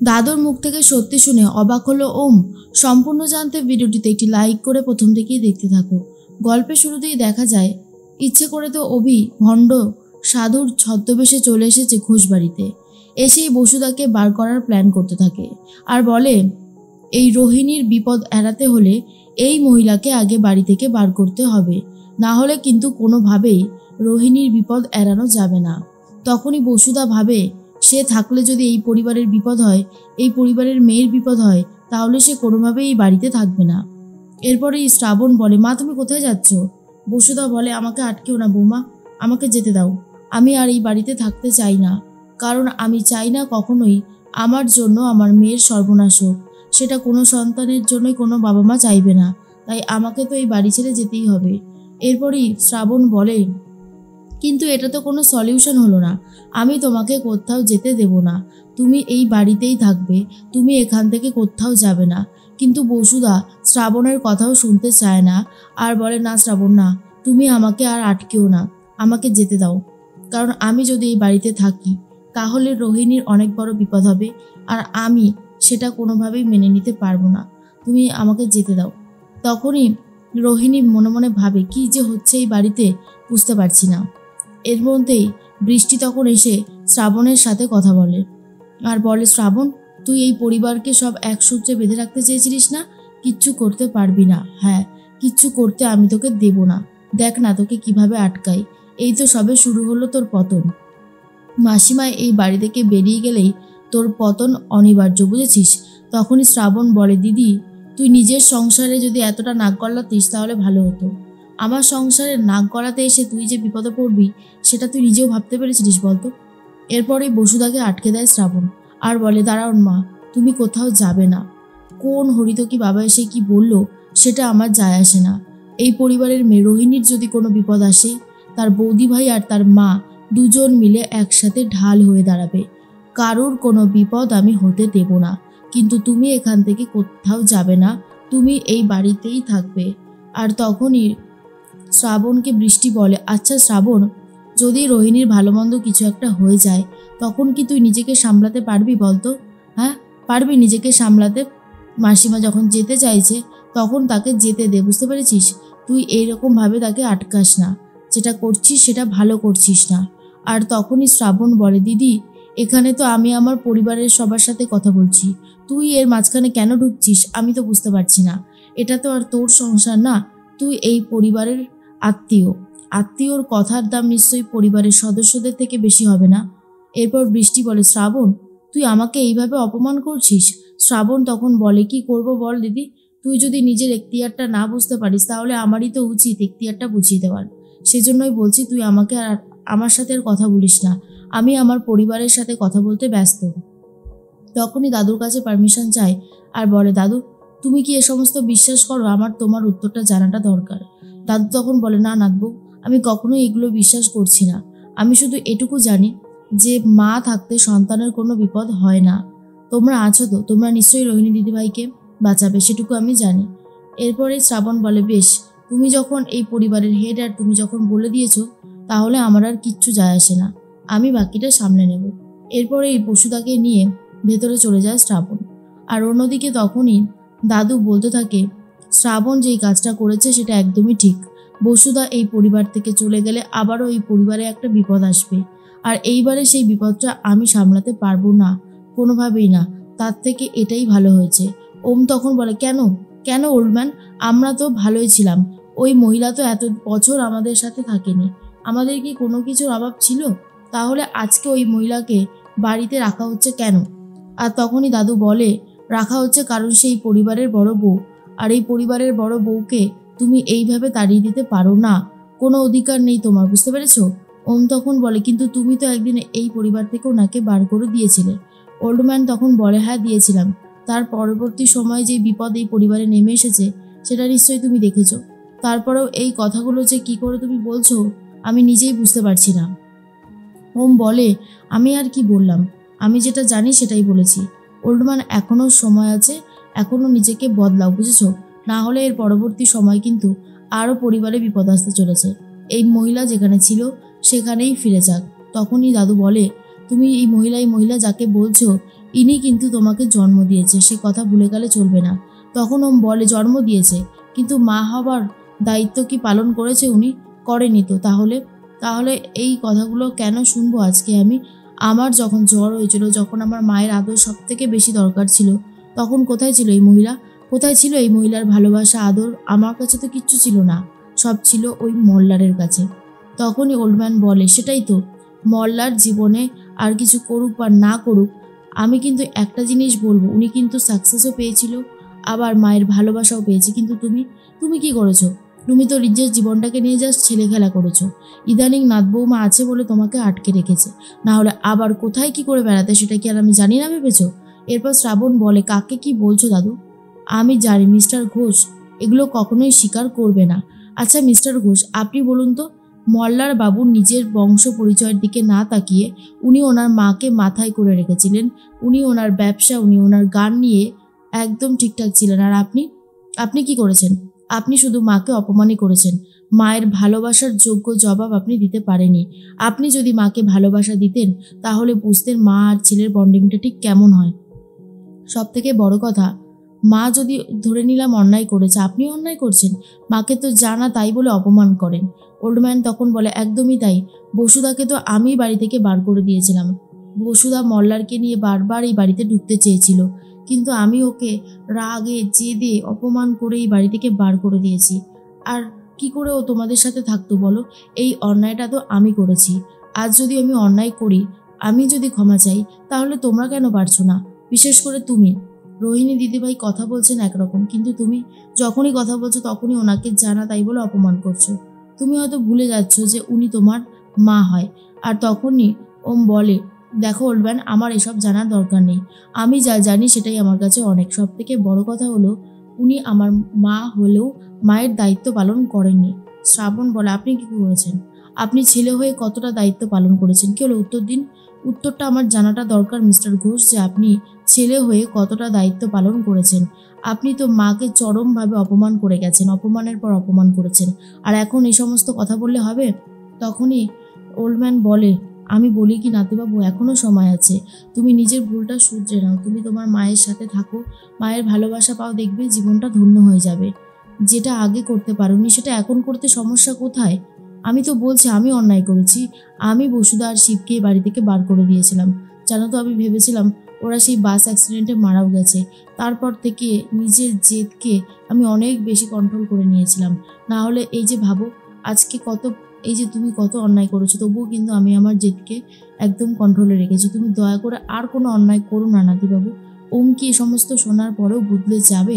দাদুর মুখ থেকে সত্যি শুনে অবাক হলো ওম। সম্পূর্ণ জানতে ভিডিওটিতে একটি লাইক করে প্রথম থেকেই দেখতে থাকো। গল্পের শুরুতেই দেখা যায় ইচ্ছে করে তো অভি ভণ্ড সাধুর ছদ্মবেশে চলে এসেছে ঘোষবাড়িতে। এসেই বসুদাকে বার করার প্ল্যান করতে থাকে আর বলে এই রোহিণীর বিপদ এড়াতে হলে এই মহিলাকে আগে বাড়ি থেকে বার করতে হবে, না হলে কিন্তু কোনোভাবেই রোহিণীর বিপদ এড়ানো যাবে না। তখনই বসুদা ভাবে সে থাকলে যদি এই পরিবারের বিপদ হয়, এই পরিবারের মেয়ের বিপদ হয়, তাহলে সে কোনোভাবেই এই বাড়িতে থাকবে না। এরপরেই শ্রাবণ বলে মা তুমি কোথায় যাচ্ছ? বসুদা বলে আমাকে আটকেও না বৌমা, আমাকে যেতে দাও। আমি আর এই বাড়িতে থাকতে চাই না, কারণ আমি চাই না কখনোই আমার জন্য আমার মেয়ের সর্বনাশ হোক। সেটা কোনো সন্তানের জন্যই কোনো বাবা মা চাইবে না, তাই আমাকে তো এই বাড়ি ছেড়ে যেতেই হবে। এরপরই শ্রাবণ বলে কিন্তু এটা তো কোনো সলিউশন হলো না, আমি তোমাকে কোথাও যেতে দেব না, তুমি এই বাড়িতেই থাকবে, তুমি এখান থেকে কোথাও যাবে না। কিন্তু বসুদা শ্রাবণের কথাও শুনতে চায় না আর বলে না শ্রাবণ না, তুমি আমাকে আর আটকেও না, আমাকে যেতে দাও। কারণ আমি যদি এই বাড়িতে থাকি তাহলে রোহিণীর অনেক বড় বিপদ হবে আর আমি সেটা কোনোভাবেই মেনে নিতে পারবো না, তুমি আমাকে যেতে দাও। তখনই রোহিণী মনে মনে ভাবে কি যে হচ্ছে এই বাড়িতে বুঝতে পারছি না। এর মধ্যেই বৃষ্টি তখন এসে শ্রাবণের সাথে কথা বলে আর বলে শ্রাবণ তুই এই পরিবারকে সব এক সূত্রে বেঁধে রাখতে চেয়েছিলিস না, কিচ্ছু করতে পারবি না। হ্যাঁ, কিচ্ছু করতে আমি তোকে দেব না, দেখ না তোকে কিভাবে আটকাই। এই তো সবে শুরু হলো তোর পতন, মাসিমা এই বাড়ি থেকে বেরিয়ে গেলেই তোর পতন অনিবার্য, বুঝেছিস? তখনই শ্রাবণ বলে দিদি তুই নিজের সংসারে যদি এতটা নাক গলাতিস তাহলে ভালো হতো, আমার সংসারে নাক গলাতে এসে তুই যে বিপদে পড়বি সেটা তুই নিজেও ভাবতে পেরেছিলিস বলতো? এরপরে বসুদাকে আটকে দেয় শ্রাবণ আর বলে দাঁড়ান মা, তুমি কোথাও যাবে না। কোন হরিতকি বাবা এসে কি বললো সেটা আমার যায় আসে না। এই পরিবারের মেয়ে রোহিণীর যদি কোনো বিপদ আসে, তার বৌদি ভাই আর তার মা দুজন মিলে একসাথে ঢাল হয়ে দাঁড়াবে। কারোর কোনো বিপদ আমি হতে দেব না, কিন্তু তুমি এখান থেকে কোথাও যাবে না, তুমি এই বাড়িতেই থাকবে। আর তখনই শ্রাবণকে বৃষ্টি বলে আচ্ছা শ্রাবণ, যদি রোহিণীর ভালো মন্দ কিছু একটা হয়ে যায় তখন কি তুই নিজেকে সামলাতে পারবি বলতো? হ্যাঁ, পারবি নিজেকে সামলাতে? মাসিমা যখন যেতে চাইছে তখন তাকে যেতে দে, বুঝতে পেরেছিস? তুই এইরকমভাবে তাকে আটকাস না, যেটা করছিস সেটা ভালো করছিস না। আর তখনই শ্রাবণ বলে দিদি এখানে তো আমি আমার পরিবারের সবার সাথে কথা বলছি, তুই এর মাঝখানে কেন ঢুকছিস আমি তো বুঝতে পারছি না। এটা তো আর তোর সংসার না, তুই এই পরিবারের আত্মীয়, আত্মীয়র কথার দাম নিশ্চয়ই পরিবারের সদস্যদের থেকে বেশি হবে না। এরপর বৃষ্টি বলে শ্রাবণ তুই আমাকে এইভাবে অপমান করছিস। শ্রাবণ তখন বলে কি করব বল দিদি, তুই যদি নিজের এখতিয়ারটা না বুঝতে পারিস তাহলে আমারই তো উচিত এখতিয়ারটা বুঝিয়ে দেওয়ার। সেজন্যই বলছি তুই আমাকে আর আমার সাথে আর কথা বলিস না, আমি আমার পরিবারের সাথে কথা বলতে ব্যস্ত। তখনই দাদুর কাছে পারমিশন চায় আর বলে দাদু তুমি কি এ সমস্ত বিশ্বাস করো, আমার তোমার উত্তরটা জানাটা দরকার। দাদু তখন বলে না নাতবু, আমি কখনোই এগুলো বিশ্বাস করছি না, আমি শুধু এটুকু জানি যে মা থাকতে সন্তানের কোনো বিপদ হয় না। তোমরা আছো তো, তোমরা নিশ্চয়ই রোহিণী দিদিভাইকে বাঁচাবে, সেটুকু আমি জানি। এরপরে শ্রাবণ বলে বেশ, তুমি যখন এই পরিবারের হেড আর তুমি যখন বলে দিয়েছো তাহলে আমার আর কিচ্ছু যায় আসে না, আমি বাকিটা সামলে নেব। এরপরে এই বসুদাকে নিয়ে ভেতরে চলে যায় শ্রাবণ। আর অন্যদিকে তখনই দাদু বলতে থাকে শ্রাবণ যেই কাজটা করেছে সেটা একদমই ঠিক, বসুদা এই পরিবার থেকে চলে গেলে আবারও এই পরিবারে একটা বিপদ আসবে, আর এইবারে সেই বিপদটা আমি সামলাতে পারবো না, কোনোভাবেই না, তার থেকে এটাই ভালো হয়েছে। ওম তখন বলে কেন কেন ওল্ডম্যান, আমরা তো ভালোই ছিলাম, ওই মহিলা তো এত বছর আমাদের সাথে থাকেনি, আমাদের কি কোনো কিছুর অভাব ছিল? তাহলে আজকে ওই মহিলাকে বাড়িতে রাখা হচ্ছে কেন? আর তখনই দাদু বলে রাখা হচ্ছে কারণ সেই পরিবারের বড় বউ, আর এই পরিবারের বড় বউকে তুমি এইভাবে তাড়িয়ে দিতে পারো না, কোনো অধিকার নেই তোমার, বুঝতে পেরেছো? ওম তখন বলে কিন্তু তুমি তো একদিন এই পরিবার থেকে ওনাকে বার করে দিয়েছিলে। ওল্ডম্যান তখন বলে হ্যাঁ দিয়েছিলাম, তার পরবর্তী সময়ে যে বিপদ এই পরিবারে নেমে এসেছে সেটা নিশ্চয়ই তুমি দেখেছো, তারপরেও এই কথাগুলো যে কি করে তুমি বলছো আমি নিজেই বুঝতে পারছি না। ওম বলে আমি আর কি বললাম, আমি যেটা জানি সেটাই বলেছি। ওল্ডম্যান এখনও সময় আছে, এখনও নিজেকে বদলাও, বুঝেছো? না হলে এর পরবর্তী সময় কিন্তু আরও পরিবারে বিপদ আসতে চলেছে। এই মহিলা যেখানে ছিল সেখানেই ফিরে যাক। তখনই দাদু বলে তুমি এই মহিলা যাকে বলছো ইনি কিন্তু তোমাকে জন্ম দিয়েছে, সে কথা ভুলে গেলে চলবে না। তখন ওম বলে জন্ম দিয়েছে, কিন্তু মা হবার দায়িত্ব কি পালন করেছে উনি? করেনি তো। তাহলে তাহলে এই কথাগুলো কেন শুনবো আজকে আমি? আমার যখন জ্বর হয়েছিল, যখন আমার মায়ের আদর সব থেকে বেশি দরকার ছিল, তখন কোথায় ছিল এই মহিলা? কোথায় ছিল এই মহিলার ভালোবাসা, আদর? আমার কাছে তো কিচ্ছু ছিল না, সব ছিল ওই মল্লারের কাছে। তখনই ওল্ডম্যান বলে, সেটাই তো, মল্লার জীবনে আর কিছু করুক বা না করুক, আমি কিন্তু একটা জিনিস বলবো, উনি কিন্তু সাকসেসও পেয়েছিল, আবার মায়ের ভালোবাসাও পেয়েছে। কিন্তু তুমি তুমি কি করেছো? তুমি তো নিজের জীবনটাকে নিয়ে জাস্ট ছেলে খেলা করেছো। ইদানিং নাথ বৌমা আছে বলে তোমাকে আটকে রেখেছে, না হলে আবার কোথায় কি করে বেড়াতে সেটা কি আর আমি জানি না ভেবেছো? এরপর শ্রাবণ বলে, কাকে কি বলছো দাদু? আমি জানি মিস্টার ঘোষ এগুলো কখনোই স্বীকার করবে না। আচ্ছা মিস্টার ঘোষ, আপনি বলুন তো, মল্লার বাবু নিজের বংশ পরিচয়ের দিকে না তাকিয়ে উনি ওনার মাকে মাথায় করে রেখেছিলেন, উনি ওনার ব্যবসা, উনি ওনার গান নিয়ে একদম ঠিকঠাক ছিলেন। আর আপনি আপনি কি করেছেন? আপনি শুধু মাকে অপমানই করেছেন। মায়ের ভালোবাসার যোগ্য জবাব আপনি দিতে পারেনি। আপনি যদি মাকে ভালোবাসা দিতেন তাহলে বুঝতেন মা আর ছেলের বন্ডিংটা ঠিক কেমন হয়। সব থেকে বড় কথা, মা যদি ধরে নিলাম অন্যায় করেছে, আপনি অন্যায় করছেন, মাকে তো জানা তাই বলে অপমান করেন। ওল্ডম্যান তখন বলে, একদমই তাই, বসুদাকে তো আমি বাড়ি থেকে বার করে দিয়েছিলাম। বসুদা মল্লারকে নিয়ে বারবার এই বাড়িতে ঢুকতে চেয়েছিল, কিন্তু আমি ওকে রাগে জেদে অপমান করে এই বাড়ি থেকে বার করে দিয়েছি। আর কি করে ও তোমাদের সাথে থাকতো বলো? এই অন্যায়টা তো আমি করেছি। আজ যদি আমি অন্যায় করি, আমি যদি ক্ষমা চাই, তাহলে তোমরা কেন পারছো না? বিশেষ করে তুমি। রোহিণী দিদিভাই কথা বলছেন একরকম, কিন্তু তুমি যখনই কথা বলছো তখনই ওনাকে জানা তাই বলে অপমান করছো। তুমি হয়তো ভুলে যাচ্ছ যে উনি তোমার মা হয়। আর তখনই ওম বলে, দেখো ওল্ডম্যান, আমার এসব জানার দরকার নেই। আমি যা জানি সেটাই আমার কাছে অনেক। সব থেকে বড় কথা হলো, উনি আমার মা হলেও মায়ের দায়িত্ব পালন করেননি। শ্রাবণ বলে, আপনি কি করেছেন? আপনি ছেলে হয়ে কতটা দায়িত্ব পালন করেছেন? কি হলো, উত্তর দিন। উত্তরটা আমার জানাটা দরকার মিস্টার ঘোষ, যে আপনি ছেলে হয়ে কতটা দায়িত্ব পালন করেছেন। আপনি তো মাকে চরমভাবে অপমান করে গেছেন, অপমানের পর অপমান করেছেন, আর এখন এই সমস্ত কথা বললে হবে? তখনই ওল্ডম্যান বলে, আমি বলি কি নাতিবাবু, এখনও সময় আছে, তুমি নিজের ভুলটা শুধরে নাও, তুমি তোমার মায়ের সাথে থাকো, মায়ের ভালোবাসা পাও, দেখবে জীবনটা ধন্য হয়ে যাবে। যেটা আগে করতে পারোনি সেটা এখন করতে সমস্যা কোথায়? আমি তো বলছি আমি অন্যায় করেছি। আমি বসুদা আর শিবকে বাড়ি থেকে বার করে দিয়েছিলাম। জানো তো, আমি ভেবেছিলাম ওরা সেই বাস অ্যাক্সিডেন্টে মারাও গেছে। তারপর থেকে নিজের জেদকে আমি অনেক বেশি কন্ট্রোল করে নিয়েছিলাম। না হলে এই যে ভাবো, আজকে এই যে তুমি কত অন্যায় করেছো, তবুও কিন্তু আমি আমার জেদকে একদম কন্ট্রোলে রেখেছি। তুমি দয়া করে আর কোনো অন্যায় করো না নাতিবাবু। ওম কি এ সমস্ত শোনার পরেও বদলে যাবে?